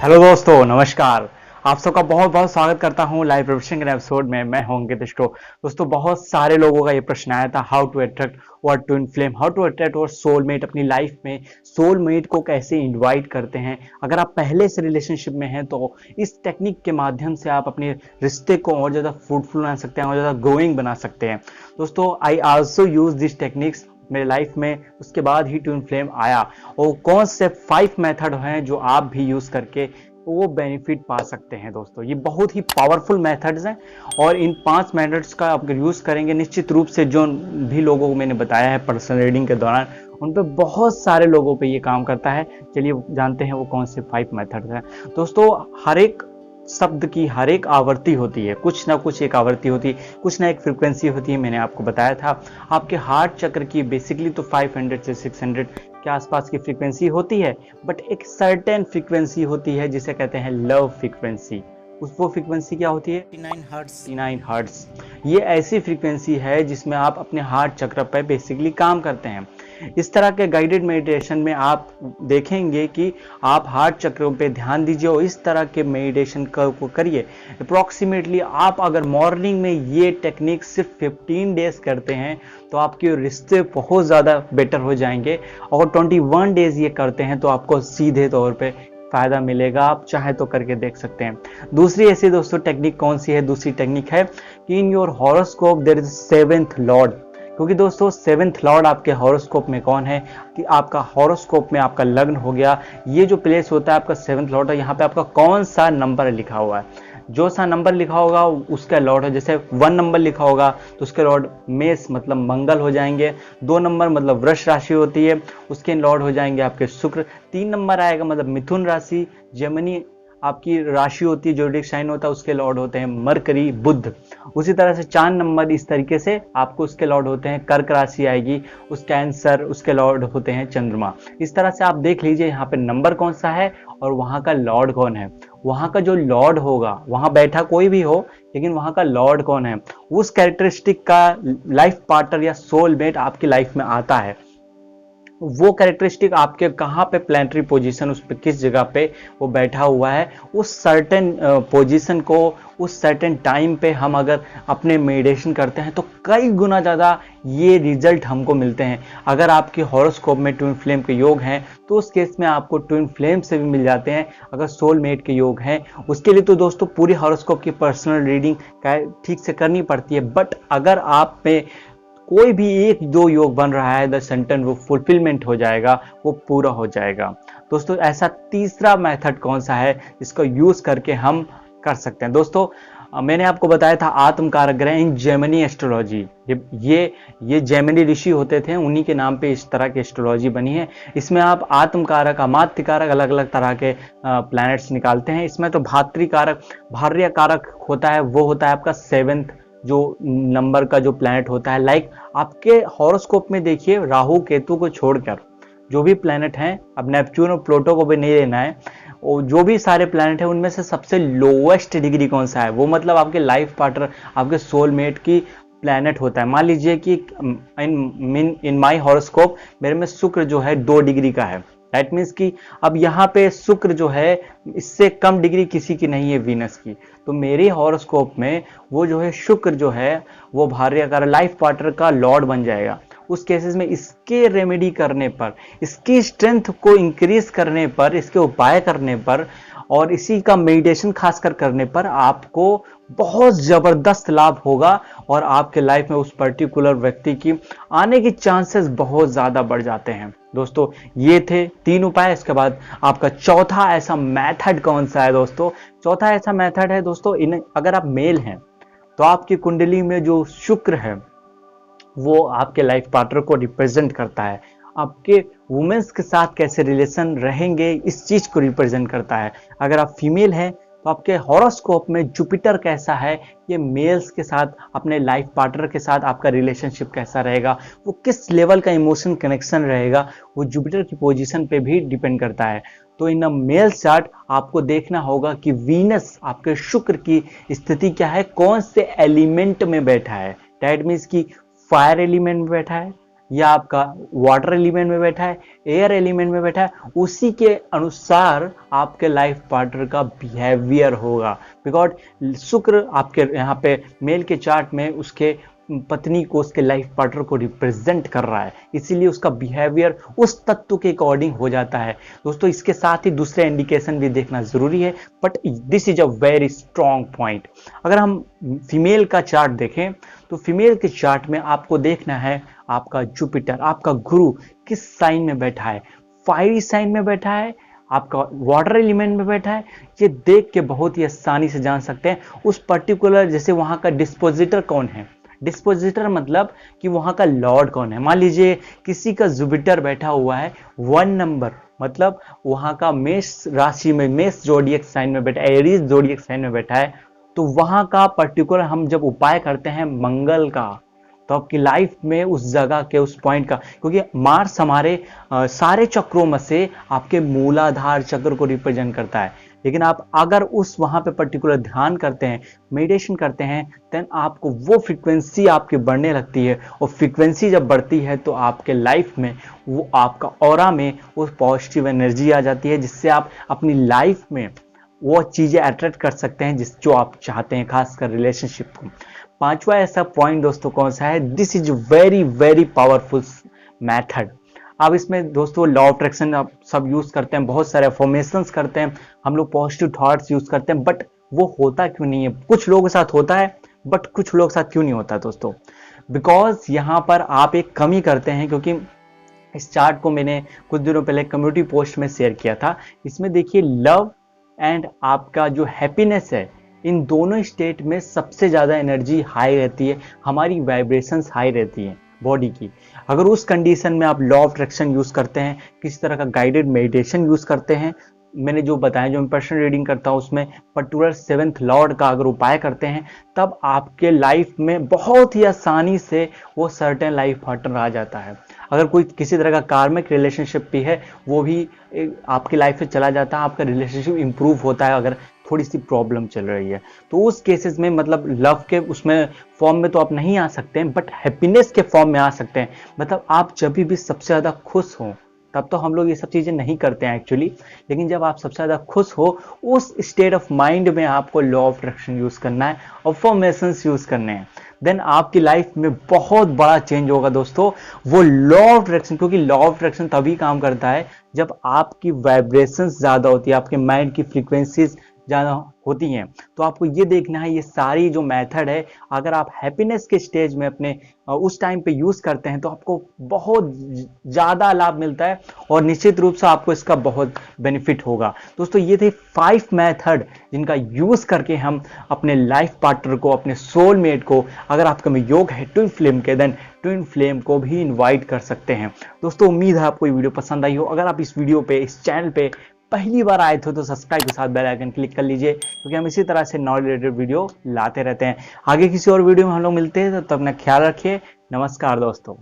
Hello दोस्तों, नमस्कार। आप सबका बहुत बहुत स्वागत करता हूं लाइव प्रोफेशन के एपिसोड में। मैं हूं अंकित स्टो। दोस्तों, बहुत सारे लोगों का ये प्रश्न आया था, how to attract our twin flame, how to attract our soulmate. अपनी लाइफ में सोलमेट को कैसे इनवाइट करते हैं। अगर आप पहले से रिलेशनशिप में हैं तो इस टेक्निक के माध्यम से आप अपने रिश्ते को और ज़्यादा फ्रूटफुल बना सकते हैं और ज़्यादा ग्रोइंग बना सकते हैं। दोस्तों, I also use this techniques मेरे लाइफ में। उसके बाद ही ट्विन फ्लेम आया। और कौन से 5 मेथड हैं जो आप भी यूज करके वो बेनिफिट पा सकते हैं। दोस्तों, ये बहुत ही पावरफुल मेथड्स हैं और इन 5 मेथड्स का आप यूज करेंगे निश्चित रूप से, जो भी लोगों को मैंने बताया है पर्सनल रीडिंग के दौरान, उन पे बहुत सारे लोगों पे ये काम करता है। चलिए जानते हैं वो कौन से 5 मेथड्स हैं। दोस्तों, हर एक शब्द की हर एक आवृत्ति होती है, कुछ ना कुछ एक आवृत्ति होती है, कुछ ना एक फ्रीक्वेंसी होती है। मैंने आपको बताया था आपके हार्ट चक्र की बेसिकली तो 500 से 600 के आसपास की फ्रीक्वेंसी होती है, बट एक सर्टेन फ्रीक्वेंसी होती है जिसे कहते हैं लव फ्रीक्वेंसी। वो फ्रीक्वेंसी क्या होती है? 59 हर्ट्ज। ये ऐसी फ्रीक्वेंसी है जिसमें आप अपने हार्ट चक्र पर बेसिकली काम करते हैं। इस तरह के गाइडेड मेडिटेशन में आप देखेंगे कि आप हार्ट चक्रों पे ध्यान दीजिए और इस तरह के मेडिटेशन को करिए। अप्रॉक्सीमेटली आप अगर मॉर्निंग में ये टेक्निक सिर्फ 15 डेज करते हैं तो आपके रिश्ते बहुत ज़्यादा बेटर हो जाएंगे। और 21 डेज ये करते हैं तो आपको सीधे तौर पे फायदा मिलेगा। आप चाहे तो करके देख सकते हैं। दूसरी ऐसी दोस्तों टेक्निक कौन सी है? दूसरी टेक्निक है कि in your horoscope there is 7th lord. क्योंकि दोस्तों 7th लॉर्ड आपके हॉरोस्कोप में कौन है कि आपका हॉरोस्कोप में आपका लग्न हो गया। ये जो प्लेस होता है आपका 7th लॉर्ड है, यहाँ पे आपका कौन सा नंबर लिखा हुआ है। जो सा नंबर लिखा होगा उसका लॉर्ड है। जैसे 1 नंबर लिखा होगा तो उसके लॉर्ड मेष मतलब मंगल हो जाएंगे। 2 नंबर मतलब वृष राशि होती है, उसके लॉर्ड हो जाएंगे आपके शुक्र। 3 नंबर आएगा मतलब मिथुन राशि, जेमिनी आपकी राशि होती है, जोडिक साइन होता है, उसके लॉर्ड होते हैं मरकरी बुध। उसी तरह से 4 नंबर इस तरीके से आपको उसके लॉर्ड होते हैं कर्क राशि आएगी, उस कैंसर उसके लॉर्ड होते हैं चंद्रमा। इस तरह से आप देख लीजिए यहाँ पे नंबर कौन सा है और वहां का लॉर्ड कौन है। वहां का जो लॉर्ड होगा, वहां बैठा कोई भी हो लेकिन वहां का लॉर्ड कौन है, उस कैरेक्टरिस्टिक का लाइफ पार्टनर या सोलमेट आपकी लाइफ में आता है। वो कैरेक्टरिस्टिक आपके कहाँ पे प्लानिटरी पोजीशन, उस पे किस जगह पे वो बैठा हुआ है, उस सर्टेन पोजीशन को उस सर्टेन टाइम पे हम अगर अपने मेडिटेशन करते हैं तो कई गुना ज़्यादा ये रिजल्ट हमको मिलते हैं। अगर आपके हॉरोस्कोप में ट्विन फ्लेम के योग हैं तो उस केस में आपको ट्विन फ्लेम से भी मिल जाते हैं। अगर सोलमेट के योग हैं उसके लिए तो दोस्तों पूरी हॉरोस्कोप की पर्सनल रीडिंग ठीक से करनी पड़ती है। बट अगर आप में कोई भी 1-2 योग बन रहा है, द सेंटेंस वो फुलफिलमेंट हो जाएगा, वो पूरा हो जाएगा। दोस्तों, ऐसा तीसरा मेथड कौन सा है जिसको यूज करके हम कर सकते हैं? दोस्तों, मैंने आपको बताया था आत्मकारक ग्रह इन जेमिनी एस्ट्रोलॉजी। ये जेमिनी ऋषि होते थे, उन्हीं के नाम पे इस तरह की एस्ट्रोलॉजी बनी है। इसमें आप आत्मकारक, अमात्यकारक अलग अलग तरह के प्लैनेट्स निकालते हैं। इसमें तो भातृकारक, भार्यकारक होता है, वो होता है आपका 7th जो नंबर का जो प्लैनेट होता है। लाइक आपके हॉरोस्कोप में देखिए, राहु केतु को छोड़कर जो भी प्लैनेट हैं, अब नेपच्यून और प्लूटो को भी नहीं लेना है, और जो भी सारे प्लैनेट हैं उनमें से सबसे लोवेस्ट डिग्री कौन सा है, वो मतलब आपके लाइफ पार्टनर, आपके सोलमेट की प्लैनेट होता है। मान लीजिए कि इन माई हॉरोस्कोप मेरे में शुक्र जो है 2 डिग्री का है। दैट मीन्स कि अब यहाँ पे शुक्र जो है इससे कम डिग्री किसी की नहीं है वीनस की। तो मेरे हॉरोस्कोप में वो जो है शुक्र जो है वो भार्यकार लाइफ पार्टनर का लॉर्ड बन जाएगा। उस केसेस में इसके रेमेडी करने पर, इसकी स्ट्रेंथ को इंक्रीज करने पर, इसके उपाय करने पर और इसी का मेडिटेशन खासकर करने पर आपको बहुत जबरदस्त लाभ होगा और आपके लाइफ में उस पर्टिकुलर व्यक्ति की आने की चांसेस बहुत ज्यादा बढ़ जाते हैं। दोस्तों, ये थे 3 उपाय। इसके बाद आपका चौथा ऐसा मेथड कौन सा है? दोस्तों, चौथा ऐसा मेथड है दोस्तों, अगर आप मेल हैं तो आपकी कुंडली में जो शुक्र है वो आपके लाइफ पार्टनर को रिप्रेजेंट करता है। आपके वुमेन्स के साथ कैसे रिलेशन रहेंगे इस चीज को रिप्रेजेंट करता है। अगर आप फीमेल हैं तो आपके हॉरोस्कोप में जुपिटर कैसा है, ये मेल्स के साथ, अपने लाइफ पार्टनर के साथ आपका रिलेशनशिप कैसा रहेगा, वो किस लेवल का इमोशन कनेक्शन रहेगा, वो जुपिटर की पोजीशन पे भी डिपेंड करता है। तो इन मेल चार्ट आपको देखना होगा कि वीनस आपके शुक्र की स्थिति क्या है, कौन से एलिमेंट में बैठा है। दैट मीन्स कि फायर एलिमेंट में बैठा है, या आपका वाटर एलिमेंट में बैठा है, एयर एलिमेंट में बैठा है, उसी के अनुसार आपके लाइफ पार्टनर का बिहेवियर होगा। बिकॉज शुक्र आपके यहाँ पे मेल के चार्ट में उसके पत्नी को, उसके लाइफ पार्टनर को रिप्रेजेंट कर रहा है, इसीलिए उसका बिहेवियर उस तत्व के अकॉर्डिंग हो जाता है। दोस्तों इसके साथ ही दूसरे इंडिकेशन भी देखना जरूरी है, but this is a very strong point. अगर हम फीमेल का चार्ट देखें तो फीमेल के चार्ट में आपको देखना है आपका जुपिटर, आपका गुरु किस साइन में बैठा है, फायरी साइन में बैठा है, आपका वाटर एलिमेंट में बैठा है। ये देख के बहुत ही आसानी से जान सकते हैं उस पर्टिकुलर, जैसे वहां का डिस्पोजिटर कौन है। डिस्पोजिटर मतलब कि वहां का लॉर्ड कौन है। मान लीजिए किसी का जुपिटर बैठा हुआ है 1 नंबर, मतलब वहां का मेष राशि में, मेष जोडियक साइन में बैठा है, एरीज जोडियक साइन में बैठा है, तो वहां का पर्टिकुलर हम जब उपाय करते हैं मंगल का, तो आपकी लाइफ में उस जगह के, उस पॉइंट का, क्योंकि मार्स हमारे सारे चक्रों में से आपके मूलाधार चक्र को रिप्रेजेंट करता है। लेकिन आप अगर उस वहां पे पर्टिकुलर ध्यान करते हैं, मेडिटेशन करते हैं, देन आपको वो फ्रीक्वेंसी आपकी बढ़ने लगती है, और फ्रीक्वेंसी जब बढ़ती है तो आपके लाइफ में, वो आपका ऑरा में वो पॉजिटिव एनर्जी आ जाती है, जिससे आप अपनी लाइफ में वो चीजें अट्रैक्ट कर सकते हैं जिस जो आप चाहते हैं, खासकर रिलेशनशिप को। पांचवा ऐसा पॉइंट दोस्तों कौन सा है, this is very very powerful method. अब इसमें दोस्तों लॉ ऑफ अट्रैक्शन आप सब यूज करते हैं, बहुत सारे अफर्मेशंस करते हैं, हम लोग पॉजिटिव थॉट्स यूज करते हैं, बट वो होता क्यों नहीं है। कुछ लोगों के साथ होता है बट कुछ लोगों के साथ क्यों नहीं होता दोस्तों, बिकॉज यहाँ पर आप एक कमी करते हैं। क्योंकि इस चार्ट को मैंने कुछ दिनों पहले कम्युनिटी पोस्ट में शेयर किया था। इसमें देखिए लव एंड आपका जो हैप्पीनेस है, इन दोनों स्टेट में सबसे ज्यादा एनर्जी हाई रहती है, हमारी वाइब्रेशंस हाई रहती है बॉडी की। अगर उस कंडीशन में आप लॉ ऑफ अट्रैक्शन यूज करते हैं, किसी तरह का गाइडेड मेडिटेशन यूज करते हैं, मैंने जो बताया, जो मैं पर्सनल रीडिंग करता हूं उसमें पर्टिकुलर 7th लॉर्ड का अगर उपाय करते हैं, तब आपके लाइफ में बहुत ही आसानी से वो सर्टेन लाइफ पार्टनर आ जाता है। अगर कोई किसी तरह का कार्मिक रिलेशनशिप भी है, वो भी आपकी लाइफ से चला जाता है, आपका रिलेशनशिप इंप्रूव होता है अगर थोड़ी सी प्रॉब्लम चल रही है। तो उस केसेस में मतलब लव के उसमें फॉर्म में तो आप नहीं आ सकते हैं, बट हैप्पीनेस के फॉर्म में आ सकते हैं। मतलब आप जब भी सबसे ज्यादा खुश हो, तब तो हम लोग ये सब चीजें नहीं करते हैं एक्चुअली, लेकिन जब आप सबसे ज्यादा खुश हो, उस स्टेट ऑफ माइंड में आपको लॉ ऑफ अट्रैक्शन यूज करना है, अफर्मेशंस यूज करने हैं, देन आपकी लाइफ में बहुत बड़ा चेंज होगा दोस्तों। वो लॉ ऑफ अट्रैक्शन, क्योंकि लॉ ऑफ अट्रैक्शन तभी काम करता है जब आपकी वाइब्रेशंस ज्यादा होती है, आपके माइंड की फ्रीक्वेंसीज ज्यादा होती हैं। तो आपको ये देखना है, ये सारी जो मेथड है, अगर आप हैप्पीनेस के स्टेज में अपने उस टाइम पे यूज करते हैं तो आपको बहुत ज्यादा लाभ मिलता है, और निश्चित रूप से आपको इसका बहुत बेनिफिट होगा। दोस्तों ये थे 5 मेथड जिनका यूज करके हम अपने लाइफ पार्टनर को, अपने सोलमेट को, अगर आपका में योग है ट्विन फ्लेम के, देन ट्विन फ्लेम को भी इनवाइट कर सकते हैं। दोस्तों उम्मीद है आपको ये वीडियो पसंद आई हो। अगर आप इस वीडियो पे, इस चैनल पे पहली बार आए थे तो सब्सक्राइब के साथ बेल आइकन क्लिक कर लीजिए, क्योंकि हम इसी तरह से नॉलेज रिलेटेड वीडियो लाते रहते हैं। आगे किसी और वीडियो में हम लोग मिलते हैं, तो अपना ख्याल रखिए। नमस्कार दोस्तों।